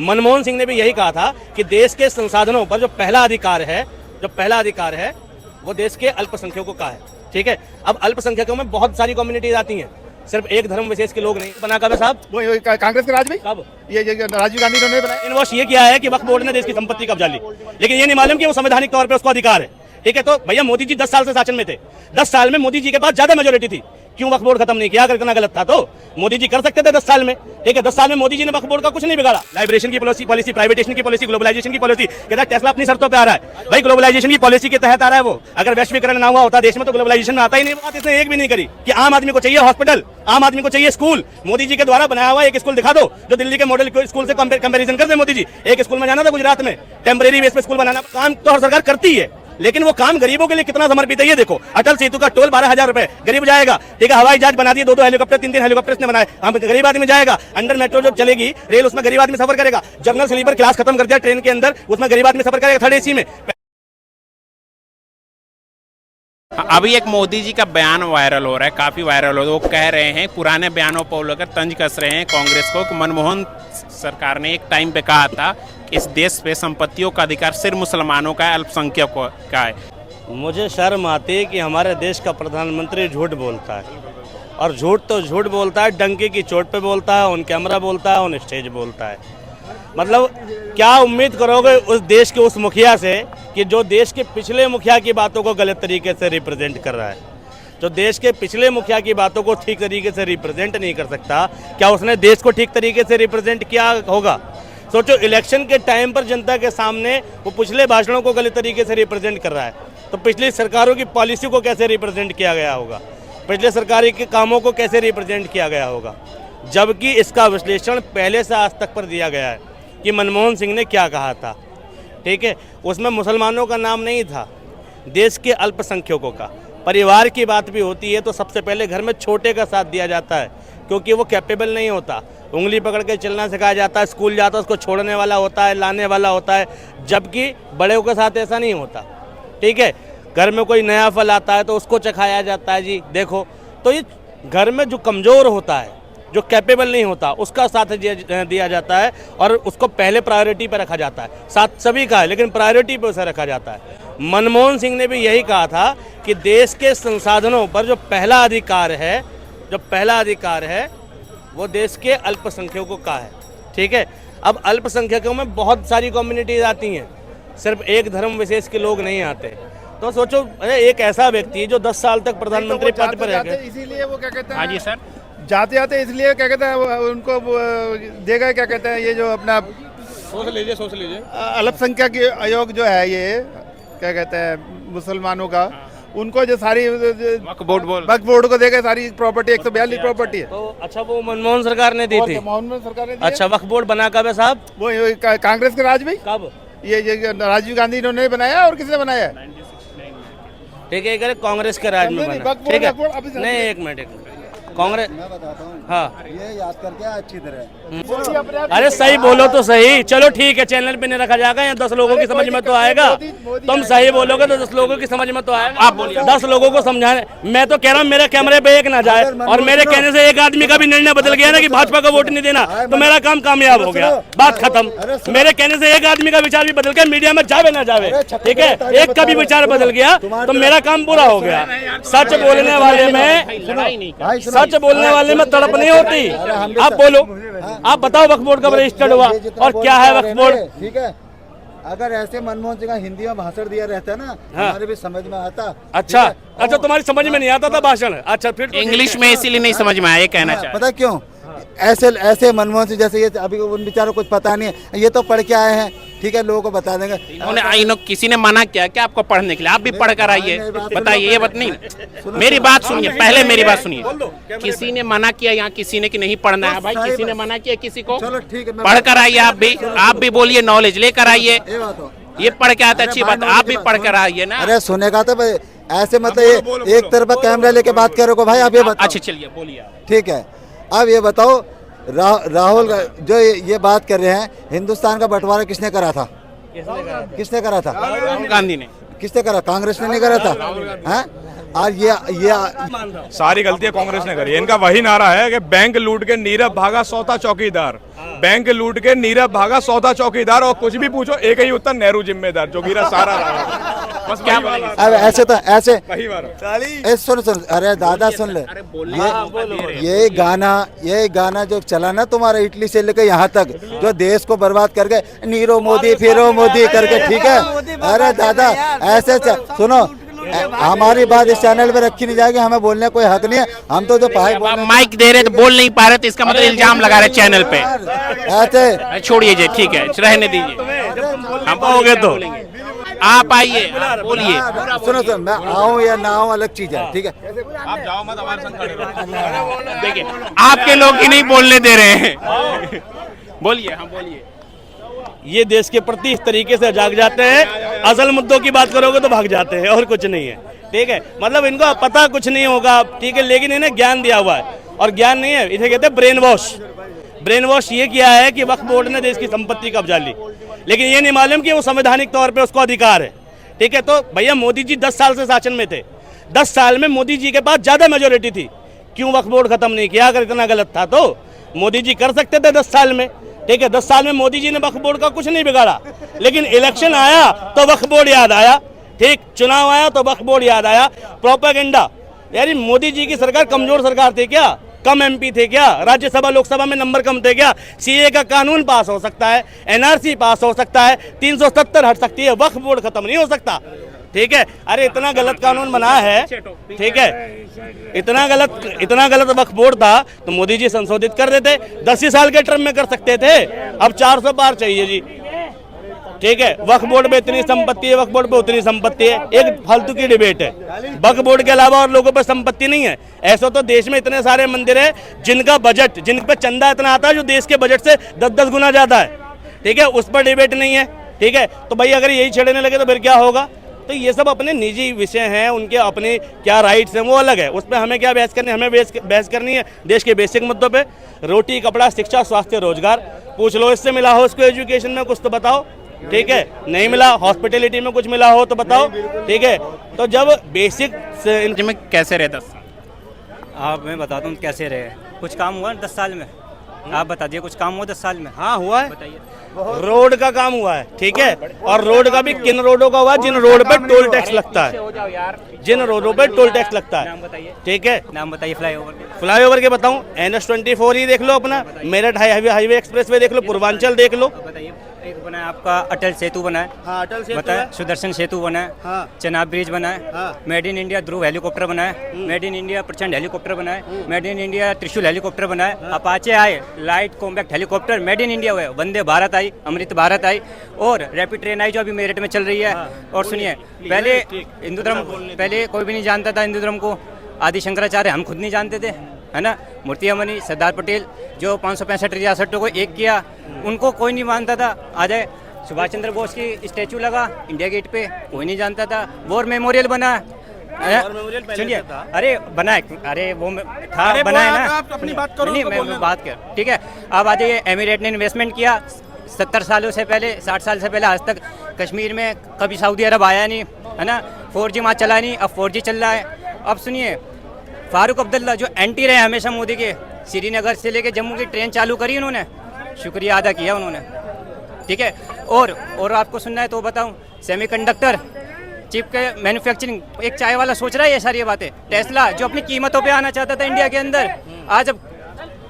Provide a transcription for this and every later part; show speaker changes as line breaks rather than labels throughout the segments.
मनमोहन सिंह ने भी यही कहा था कि देश के संसाधनों पर जो पहला अधिकार है वो देश के अल्पसंख्यकों का है। ठीक है, अब अल्पसंख्यकों में बहुत सारी कम्युनिटीज आती हैं, सिर्फ एक धर्म विशेष के लोग नहीं। बना कब है साहब?
वो कांग्रेस के राज में
कब?
ये राजीव गांधी ने बनाया।
इन्वॉश ये किया है कि वक्फ बोर्ड ने देश की संपत्ति कब्जा ली, लेकिन ये नहीं मालूम कि वो संवैधानिक तौर पे उसको अधिकार है। ठीक है, तो भैया मोदी जी 10 साल से शासन में थे, 10 साल में मोदी जी के पास ज्यादा मेजोरिटी थी, क्यों वक्फ बोर्ड खत्म नहीं किया? अगर इतना गलत था तो मोदी जी कर सकते थे 10 साल में। ठीक है, 10 साल में मोदी जी ने वक्फ बोर्ड का कुछ नहीं बिगाड़ा। लाइब्रेशन की पॉलिसी, प्राइवेटेशन की पॉलिसी, ग्लोबलाइजेशन की पॉलिसी, कहता टेस्ला अपनी शर्तों पे आ रहा है। भाई ग्लोबलाइजेशन की पॉलिसी के तहत आ रहा है वो, अगर वैश्वीकरण ना हुआ होता देश में तो ग्लोबलाइजेशन में आता ही नहीं। बात इसने एक भी नहीं करी कि आम आदमी को चाहिए हॉस्पिटल, आम आदमी को चाहिए स्कूल। मोदी जी के द्वारा बनाया हुआ एक स्कूल दिखा दो जो दिल्ली के मॉडल स्कूल से कंपेरिजन कर दे। मोदी जी एक स्कूल में जाना था गुजरात में, टेम्परेरी बेस पे स्कूल बनाना, काम तो हर सरकार करती है, लेकिन वो काम गरीबों के लिए कितना समर्पित है ये देखो। अटल सेतु का टोल 12,000 रुपए, गरीब जाएगा। ठीक है, हवाई जहाज बना दिए, 2-2 हेलीकॉप्टर, 3-3 हेलीकॉप्टर ने बनाए, हम गरीब आदमी जाएगा। अंडर मेट्रो जो चलेगी रेल, उसमें गरीब आदमी सफर करेगा। जनरल स्लीपर क्लास खत्म कर दिया ट्रेन के अंदर, उसमें गरीब आदमी सफर करेगा थर्ड एसी में।
अभी एक मोदी जी का बयान वायरल हो रहा है, काफी वायरल हो रहा है। वो कह रहे हैं, पुराने बयानों पर लेकर तंज कस रहे हैं कांग्रेस को कि मनमोहन सरकार ने एक टाइम पे कहा था इस देश पे संपत्तियों का अधिकार सिर्फ मुसलमानों का है, अल्पसंख्यकों का है।
मुझे शर्म आती है कि हमारे देश का प्रधानमंत्री झूठ बोलता है, और झूठ तो झूठ बोलता है, डंके की चोट पे बोलता है, ऑन कैमरा बोलता है, ऑन स्टेज बोलता है। मतलब क्या उम्मीद करोगे उस देश के उस मुखिया से कि जो देश के पिछले मुखिया की बातों को गलत तरीके से रिप्रेजेंट कर रहा है, जो देश के पिछले मुखिया की बातों को ठीक तरीके से रिप्रेजेंट नहीं कर सकता, क्या उसने देश को ठीक तरीके से रिप्रेजेंट किया होगा? सोचो, इलेक्शन के टाइम पर जनता के सामने वो पिछले भाषणों को गलत तरीके से रिप्रेजेंट कर रहा है, तो पिछली सरकारों की पॉलिसी को कैसे रिप्रेजेंट किया गया होगा, पिछले सरकारी के कामों को कैसे रिप्रेजेंट किया गया होगा। जबकि इसका विश्लेषण पहले से आज तक पर दिया गया है कि मनमोहन सिंह ने क्या कहा था। ठीक है, उसमें मुसलमानों का नाम नहीं था, देश के अल्पसंख्यकों का। परिवार की बात भी होती है तो सबसे पहले घर में छोटे का साथ दिया जाता है, क्योंकि वो कैपेबल नहीं होता, उंगली पकड़ के चलना सिखाया जाता है, स्कूल जाता है उसको छोड़ने वाला होता है, लाने वाला होता है, जबकि बड़े के साथ ऐसा नहीं होता। ठीक है, घर में कोई नया फल आता है तो उसको चखाया जाता है। जी देखो, तो ये घर में जो कमज़ोर होता है, जो कैपेबल नहीं होता, उसका साथ दिया जाता है और उसको पहले प्रायोरिटी पर रखा जाता है। साथ सभी का है, लेकिन प्रायोरिटी पर उसे रखा जाता है। मनमोहन सिंह ने भी यही कहा था कि देश के संसाधनों पर जो पहला अधिकार है वो देश के अल्पसंख्यकों का है। ठीक है, अब अल्पसंख्यकों में बहुत सारी कम्युनिटीज आती हैं, सिर्फ एक धर्म विशेष के लोग नहीं आते। तो सोचो, एक ऐसा व्यक्ति जो 10 साल तक प्रधानमंत्री पद पर रह गया,
इसीलिए वो क्या कहते हैं,
हाँ जी सर,
जाते जाते इसलिए क्या कहते हैं उनको देगा, क्या कहते हैं, ये जो अपना सोच लीजिए अल्पसंख्यक आयोग जो है, ये क्या कहते हैं मुसलमानों का, उनको जो सारी वक्फ बोर्ड को देगा सारी प्रॉपर्टी, 142 प्रॉपर्टी है।
तो अच्छा, वो मनमोहन सरकार ने दी थी।
मनमोहन सरकार ने दी।
अच्छा, वक्फ बोर्ड बना कब है साहब?
वो कांग्रेस के राज में।
कब?
ये राजीव गांधी ने बनाया, और किसने बनाया?
ठीक है, कांग्रेस के राज में बना। ठीक है, नहीं एक मिनट कांग्रेस,
मैं बताता हूँ,
हाँ
ये याद करके अच्छी तरह।
अरे सही बोलो तो सही। चलो ठीक है, चैनल पे नहीं रखा जाएगा, यहाँ 10 लोगों की समझ में तो आएगा। तुम सही बोलोगे तो 10 लोगों की समझ में तो आएगा। आप बोलिए, 10 लोगों को समझाने। मैं तो कह रहा हूँ मेरे कैमरे पे एक ना जाए, और मेरे कहने से एक आदमी का भी निर्णय बदल गया ना कि भाजपा को वोट नहीं देना, तो मेरा काम कामयाब हो गया, बात खत्म। मेरे कहने से एक आदमी का विचार भी बदल गया, मीडिया में जावे ना जावे, ठीक है, एक का भी विचार बदल गया तो मेरा काम पूरा हो गया। सच बोलने वाले में तड़प नहीं होती। आप बोलो, आप बताओ वक्फ बोर्ड कब रजिस्टर्ड हुआ और क्या है वक्फ बोर्ड?
ठीक है, अगर ऐसे मनमोहन सिंह का हिंदी में भाषण दिया रहता ना, हमारे भी समझ में आता।
अच्छा, तुम्हारी समझ में नहीं आता था भाषण? अच्छा, फिर
इंग्लिश में इसीलिए नहीं समझ में आया, ये कहना चाहता।
पता क्यों? ऐसे मनमोहन सिंह जैसे, ये अभी उन बेचारों को कुछ पता नहीं है, ये तो पढ़ के आए हैं, ठीक है, लोगों को बता देंगे।
किसी ने मना किया क्या आपको पढ़ने के लिए? आप भी पढ़ कर आइए, बताइए। ये बात नहीं, मेरी बात सुनिए, पहले मेरी बात सुनिए। किसी ने मना किया यहाँ किसी ने कि नहीं पढ़ना है? भाई किसी ने मना किया किसी को?
चलो ठीक है,
पढ़ कर आइए। आप भी बोलिए, नॉलेज लेकर आइए। ये पढ़ के आता, अच्छी बात, आप भी पढ़ कर आइए ना।
अरे सुनेगा तो ऐसे मतलब एक तरफ कैमरा लेके बात करोगे भाई, आप ये बताओ।
अच्छा चलिए बोलिए,
ठीक है। अब ये बताओ, राहुल जो ये बात कर रहे हैं, हिंदुस्तान का बंटवारा किसने करा था? किसने करा था?
राहुल गांधी ने।
किसने करा? कांग्रेस ने नहीं करा था। हैं? और ये
सारी गलतियां कांग्रेस ने करी है। इनका वही नारा है कि बैंक लूट के नीरव भागा सौता चौकीदार, बैंक लूट के नीरव भागा सौता चौकीदार, और कुछ भी पूछो एक ही उत्तर, नेहरू जिम्मेदार, जो गिरा सारा रहा। बस क्या बोलेंगे?
अब ऐसे तो ऐसे
वही बात।
सुन अरे दादा सुन ले, ये गाना जो चला ना तुम्हारा इटली से लेकर यहाँ तक, जो देश को बर्बाद कर गए, नीरो मोदी फिरो मोदी करके, ठीक है। अरे दादा ऐसे सुनो, हमारी बात इस चैनल पे रखी नहीं जाएगी, हमें बोलने कोई हक नहीं है। हम तो जो भाई
आप माइक दे रहे तो बोल नहीं पा रहे, तो इसका मतलब इल्जाम लगा रहे चैनल पे।
ऐसे
छोड़िए जी, ठीक है, रहने दीजिए, हम पाओगे तो आप आइए, बोलिए।
सुनो मैं आऊँ या ना आऊँ अलग चीज है, ठीक है।
आप जाओ मत, हमारे संग खड़े रहो।
देखिए आपके लोग ही नहीं बोलने दे रहे हैं, बोलिए, हम बोलिए।
ये देश के प्रति इस तरीके से जाग जाते हैं, असल मुद्दों की बात करोगे तो भाग जाते हैं, और कुछ नहीं है, ठीक है। मतलब इनको पता कुछ नहीं होगा, ठीक है, लेकिन इन्हें ज्ञान दिया हुआ है, और ज्ञान नहीं है, इसे कहते हैं ब्रेन वॉश। ब्रेन वॉश ये किया है कि वक्फ बोर्ड ने देश की संपत्ति कब्जा ली, लेकिन ये नहीं मालूम कि वो संवैधानिक तौर पे उसको अधिकार है, ठीक है। तो भैया मोदी जी 10 साल से शासन में थे, 10 साल में मोदी जी के पास ज्यादा मेजोरिटी थी, क्यों वक्फ बोर्ड खत्म नहीं किया? अगर इतना गलत था तो मोदी जी कर सकते थे 10 साल में, ठीक है। 10 साल में मोदी जी ने वक्फ बोर्ड का कुछ नहीं बिगाड़ा, लेकिन इलेक्शन आया तो वक्फ बोर्ड याद आया, ठीक, चुनाव आया तो वक्फ बोर्ड याद आया। प्रोपेगेंडा, यानी मोदी जी की सरकार कमजोर सरकार थी क्या? कम एमपी थे क्या? राज्यसभा लोकसभा में नंबर कम थे क्या? सीए का कानून पास हो सकता है, एनआरसी पास हो सकता है, 370 हट सकती है, वक्फ बोर्ड खत्म नहीं हो सकता, ठीक है। अरे इतना गलत कानून बना है, ठीक है, इतना गलत वक्फ बोर्ड था तो मोदी जी संशोधित कर देते, 10 ही साल के टर्म में कर सकते थे। अब 400 पार चाहिए जी, ठीक है। वक्फ बोर्ड पे इतनी संपत्ति है, वक्फ बोर्ड पे उतनी संपत्ति है, एक फालतू की डिबेट है। वक्फ बोर्ड के अलावा और लोगों पे संपत्ति नहीं है। ऐसा तो देश में इतने सारे मंदिर है जिनका बजट, जिन पे चंदा इतना आता है जो देश के बजट से 10-10 गुना ज्यादा है, ठीक है, उस पर डिबेट नहीं है, ठीक है। तो भाई अगर यही छेड़ने लगे तो फिर क्या होगा? तो ये सब अपने निजी विषय हैं, उनके अपने क्या राइट्स हैं वो अलग है, उस पर हमें क्या बहस करनी है? हमें बहस करनी है देश के बेसिक मुद्दों पे, रोटी कपड़ा शिक्षा स्वास्थ्य रोजगार। पूछ लो इससे मिला हो उसको एजुकेशन में कुछ तो बताओ, ठीक है, नहीं मिला, हॉस्पिटलिटी में कुछ मिला हो तो बताओ, ठीक है। तो जब बेसिक
में कैसे रहे 10 साल?
आप मैं बताता हूँ कैसे रहे। कुछ काम हुआ 10 साल में? आप बता दिए कुछ काम हुआ 10 साल में?
हाँ हुआ है,
बताइए।
रोड का काम हुआ है, ठीक है, और रोड का भी किन रोडों का हुआ? जिन रोड पे टोल टैक्स लगता है, जिन रोडों पे टोल टैक्स लगता है,
नाम बताइए,
ठीक है।
नाम बताइए फ्लाईओवर के।
फ्लाईओवर के बताऊं, NH24 ही देख लो अपना, मेरठ हाईवे एक्सप्रेसवे देख लो, पूर्वांचल देख लो।
बताइए। एक बना है आपका अटल सेतु बना है,
हाँ अटल सेतु
बताए।
है।
सुदर्शन सेतु बना है,
हाँ।
चनाब ब्रिज बना है,
हाँ।
Made in India Dhruv helicopter बना है, मेड इन इंडिया प्रचंड हेलीकॉप्टर बना है, मेड इन इंडिया त्रिशूल हेलीकॉप्टर बना है, अपाचे आए light compact helicopter made in India हुए, वंदे भारत आई, अमृत भारत आई, और रैपिड ट्रेन आई जो अभी मेरठ में चल रही है। और सुनिए, पहले हिंदू धर्म, पहले कोई भी नहीं जानता था हिंदू धर्म को, आदि शंकराचार्य हम खुद नहीं जानते थे, है ना। मूर्तियामणि सरदार पटेल जो 565 रियासतों को एक किया, उनको कोई नहीं मानता था। आ जाए सुभाष चंद्र बोस की स्टैचू लगा इंडिया गेट पे, कोई नहीं जानता था। वॉर मेमोरियल बना है, सुनिए, अरे बना है, अरे वो था, बना है ना।
अपनी बात करो,
नहीं मैं बात कर, ठीक है। अब आ जाइए, एमिरेट ने इन्वेस्टमेंट किया 70 सालों से पहले, 60 साल से पहले, आज तक कश्मीर में कभी सऊदी अरब आया नहीं, है ना। 4G वहाँ चला नहीं, अब 4G चल रहा है। अब सुनिए, फारूक अब्दुल्ला जो एंटी रहे हमेशा मोदी के, श्रीनगर से लेके जम्मू की ट्रेन चालू करी उन्होंने, शुक्रिया अदा किया उन्होंने, ठीक है। और आपको सुनना है तो बताऊं, सेमीकंडक्टर चिप के मैन्युफैक्चरिंग, एक चाय वाला सोच रहा है ये सारी बातें। टेस्ला जो अपनी कीमतों पे आना चाहता था इंडिया के अंदर, आज अब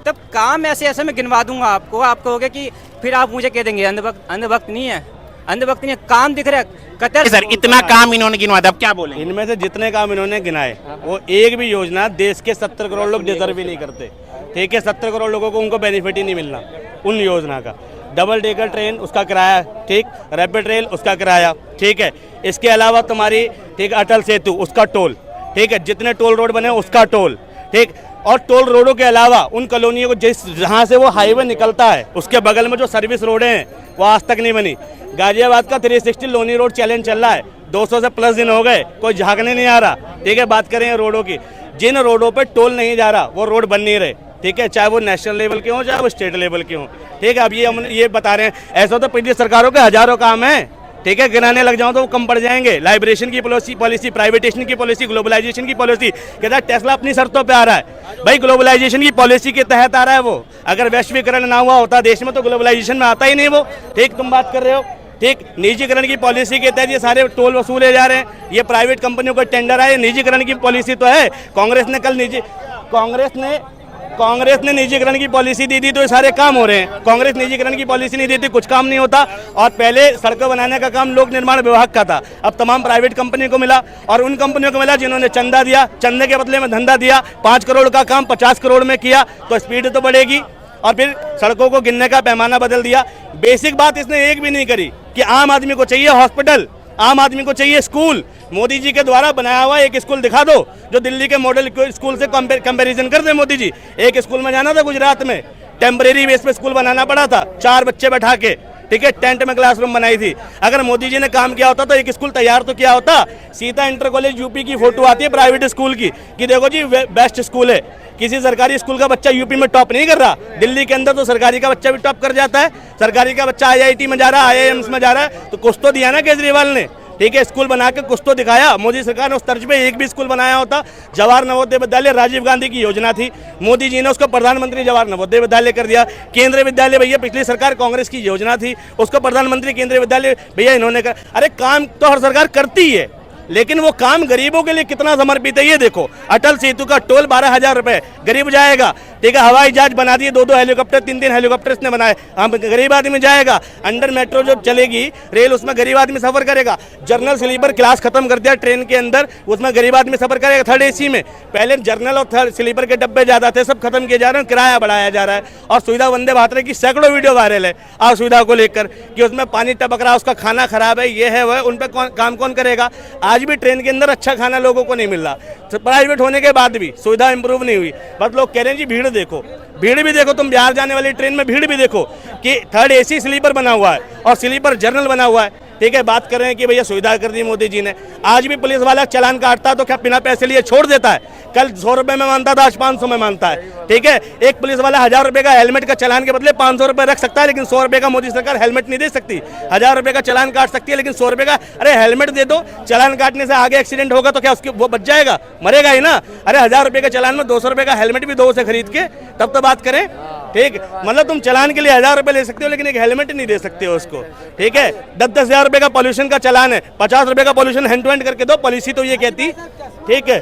तब काम ऐसे मैं गिनवा दूंगा आपको, आप कहोगे कि फिर आप मुझे कह देंगे अंधभक्त नहीं है, अंधभक्त नहीं है, काम दिख रहा है। कतर
सर इतना काम इन्होंने गिनवा दिया, अब क्या बोलें?
इनमें से जितने काम इन्होंने गिनाए, वो एक भी योजना देश के 70 करोड़ लोग डिजर्व ही नहीं करते, ठीक है। 70 करोड़ लोगों को उनको बेनिफिट ही नहीं मिलना उन योजना का। डबल डेकर ट्रेन उसका किराया, ठीक, रैपिड रेल उसका किराया, ठीक है। इसके अलावा तुम्हारी, ठीक, अटल सेतु उसका टोल, ठीक है, जितने टोल रोड बने उसका टोल, ठीक। और टोल रोडों के अलावा उन कॉलोनियों को जिस जहाँ से वो हाईवे निकलता है उसके बगल में जो सर्विस रोडें हैं वो आज तक नहीं बनी। गाजियाबाद का 360 लोनी रोड चैलेंज चल रहा है, 200 से प्लस दिन हो गए, कोई झांकने नहीं आ रहा, ठीक है। बात करें रोडों की, जिन रोडों पे टोल नहीं जा रहा वो रोड बन नहीं रहे, ठीक है, चाहे वो नेशनल लेवल के हों चाहे वो स्टेट लेवल के हों, ठीक है। अब ये हम ये बता रहे हैं, ऐसा तो पिछली सरकारों के हजारों काम हैं, ठीक है, गिनाने लग जाऊं तो वो कम पड़ जाएंगे। लाइब्रेशन की पॉलिसी, प्राइवेटेशन की पॉलिसी, ग्लोबलाइजेशन की पॉलिसी, कहता है टेस्ला अपनी शर्तों पे आ रहा है। भाई ग्लोबलाइजेशन की पॉलिसी के तहत आ रहा है वो, अगर वैश्वीकरण ना हुआ होता देश में तो ग्लोबलाइजेशन में आता ही नहीं वो। ठीक, तुम बात कर रहे हो। ठीक, निजीकरण की पॉलिसी के तहत ये सारे टोल वसूले जा रहे हैं, ये प्राइवेट कंपनियों को टेंडर आए, निजीकरण की पॉलिसी तो है। कांग्रेस ने निजीकरण की पॉलिसी दी थी तो ये सारे काम हो रहे हैं। कांग्रेस निजीकरण की पॉलिसी नहीं देती कुछ काम नहीं होता। और पहले सड़कों बनाने का काम लोक निर्माण विभाग का था, अब तमाम प्राइवेट कंपनी को मिला, और उन कंपनियों को मिला जिन्होंने चंदा दिया, चंदे के बदले में धंधा दिया। 5 करोड़ का काम 50 करोड़ में किया तो स्पीड तो बढ़ेगी। और फिर सड़कों को गिनने का पैमाना बदल दिया। बेसिक बात इसने एक भी नहीं करी कि आम आदमी को चाहिए हॉस्पिटल, आम आदमी को चाहिए स्कूल। मोदी जी के द्वारा बनाया हुआ एक स्कूल दिखा दो जो दिल्ली के मॉडल स्कूल से कंपैरिजन कर दे मोदी जी। एक स्कूल में जाना था गुजरात में, टेम्परेरी बेस पे स्कूल बनाना पड़ा था, 4 बच्चे बैठा के, ठीक है, टेंट में क्लासरूम बनाई थी। अगर मोदी जी ने काम किया होता तो एक स्कूल तैयार तो किया होता। सीता इंटर कॉलेज यूपी की फोटो आती है प्राइवेट स्कूल की कि देखो जी बेस्ट स्कूल है। किसी सरकारी स्कूल का बच्चा यूपी में टॉप नहीं कर रहा, दिल्ली के अंदर तो सरकारी का बच्चा भी टॉप कर जाता है। सरकारी का बच्चा IIT में जा रहा है, IIMs में जा रहा है, तो कुछ तो दिया ना केजरीवाल ने। ठीक है, स्कूल बना के कुछ तो दिखाया। मोदी सरकार ने उस तर्ज पे एक भी स्कूल बनाया होता। जवाहर नवोदय विद्यालय राजीव गांधी की योजना थी, मोदी जी ने उसको प्रधानमंत्री जवाहर नवोदय विद्यालय कर दिया। केंद्रीय विद्यालय भैया पिछली सरकार कांग्रेस की योजना थी, उसको प्रधानमंत्री केंद्रीय विद्यालय भैया इन्होंने कर। अरे काम तो हर सरकार करती है, लेकिन वो काम गरीबों के लिए कितना समर्पित है ये देखो। अटल सेतु का टोल 12,000 रुपए, गरीब जाएगा। ठीक है, हवाई जहाज बना दिए, 2-2 हेलीकॉप्टर, 3-3 हेलीकॉप्टर इसने बनाए, हम गरीब आदमी जाएगा। अंडर मेट्रो जो चलेगी रेल, उसमें गरीब आदमी सफर करेगा। जर्नल स्लीपर क्लास खत्म कर दिया ट्रेन के अंदर, उसमें गरीब आदमी सफर करेगा। 3rd AC में पहले जर्नल और 3rd स्लीपर के डब्बे ज्यादा थे, सब खत्म किए जा रहे हैं, किराया बढ़ाया जा रहा है। और सुविधा वंदे भारत की सैकड़ों वीडियो वायरल है असुविधा को लेकर कि उसमें पानी टपक रहा है, उसका खाना खराब है, ये है वह। उन पर काम कौन करेगा? आज भी ट्रेन के अंदर अच्छा खाना लोगों को नहीं मिल रहा, प्राइवेट होने के बाद भी सुविधा इंप्रूव नहीं हुई। बस लोग कह रहे हैं जी भीड़ देखो, भीड़ भी देखो, तुम बिहार जाने वाली ट्रेन में भीड़ भी देखो कि 3rd AC स्लीपर बना हुआ है और स्लीपर जर्नल बना हुआ है। ठीक है, बात कर रहे हैं कि भैया सुविधा कर दी मोदी जी ने। आज भी पुलिस वाला चालान काटता है तो क्या बिना पैसे लिए छोड़ देता है? कल 100 रुपए में मानता था, आज 500 में मानता है। ठीक है, एक पुलिस वाला 1000 रुपए का हेलमेट का चालान के बदले 500 रुपए रख सकता है, लेकिन 100 रुपए का मोदी सरकार हेलमेट नहीं दे सकती। 1000 रुपए का चालान काट सकती है, लेकिन 100 रुपए का अरे हेलमेट दे दो। चालान काटने से आगे एक्सीडेंट होगा तो क्या उसकी वो बच जाएगा? मरेगा ही ना। अरे 1000 रुपए का चालान में 200 रुपए का हेलमेट भी दो से खरीद के, तब तो बात करें। ठीक, मतलब तुम चालान के लिए 1000 रुपए ले सकते हो, लेकिन एक हेलमेट नहीं दे सकते हो उसको। ठीक है, 10-10 हजार रुपए का पॉल्यूशन का चालान है, 50 रुपए का पॉल्यूशन हैंड टू हैंड करके दो, पॉलिसी तो ये कहती। ठीक है,